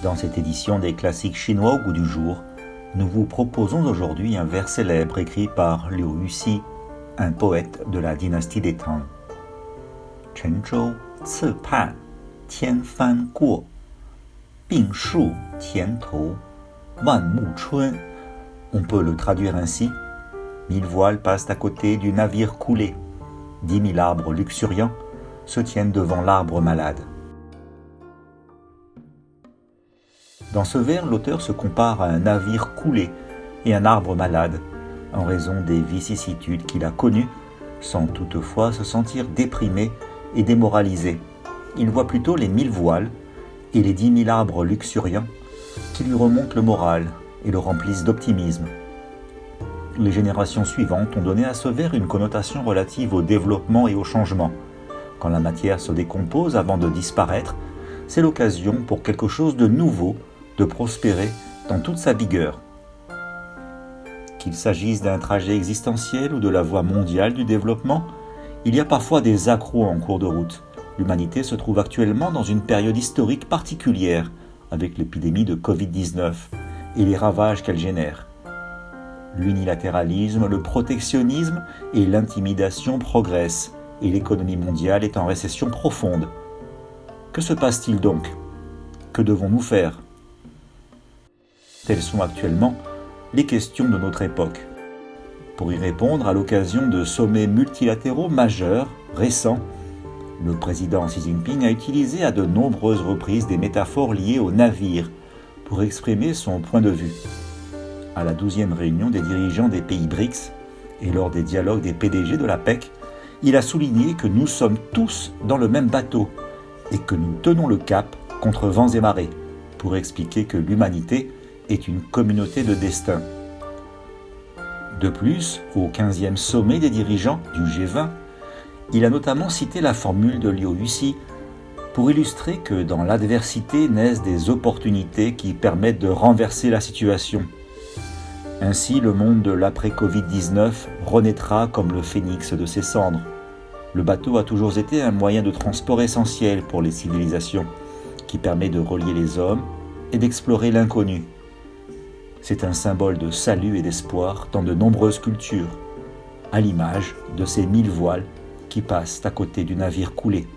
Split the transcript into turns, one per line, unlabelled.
Dans cette édition des classiques chinois au goût du jour, nous vous proposons aujourd'hui un vers célèbre écrit par Liu Yuxi, un poète de la dynastie des Tang. Chenzhou ci pan, tian fan guo, bing shu tian tou, wan mu chun. On peut le traduire ainsi: 1000 voiles passent à côté du navire coulé, 10 000 arbres luxuriants se tiennent devant l'arbre malade. Dans ce vers, l'auteur se compare à un navire coulé et un arbre malade, en raison des vicissitudes qu'il a connues, sans toutefois se sentir déprimé et démoralisé. Il voit plutôt les 1000 voiles et les 10 000 arbres luxuriants qui lui remontent le moral et le remplissent d'optimisme. Les générations suivantes ont donné à ce vers une connotation relative au développement et au changement. Quand la matière se décompose avant de disparaître, c'est l'occasion pour quelque chose de nouveau de prospérer dans toute sa vigueur. Qu'il s'agisse d'un trajet existentiel ou de la voie mondiale du développement, il y a parfois des accros en cours de route. L'humanité se trouve actuellement dans une période historique particulière, avec l'épidémie de Covid-19 et les ravages qu'elle génère. L'unilatéralisme, le protectionnisme et l'intimidation progressent, et l'économie mondiale est en récession profonde. Que se passe-t-il donc? Que devons-nous faire? Telles sont actuellement les questions de notre époque. Pour y répondre, à l'occasion de sommets multilatéraux majeurs, récents, le président Xi Jinping a utilisé à de nombreuses reprises des métaphores liées aux navires pour exprimer son point de vue. À la 12e réunion des dirigeants des pays BRICS et lors des dialogues des PDG de la PEC, il a souligné que nous sommes tous dans le même bateau et que nous tenons le cap contre vents et marées, pour expliquer que l'humanité est une communauté de destin. De plus, au 15e sommet des dirigeants du G20, il a notamment cité la formule de Liu Yuxi pour illustrer que dans l'adversité naissent des opportunités qui permettent de renverser la situation. Ainsi, le monde de l'après-Covid-19 renaîtra comme le phénix de ses cendres. Le bateau a toujours été un moyen de transport essentiel pour les civilisations, qui permet de relier les hommes et d'explorer l'inconnu. C'est un symbole de salut et d'espoir dans de nombreuses cultures, à l'image de ces 1000 voiles qui passent à côté du navire coulé.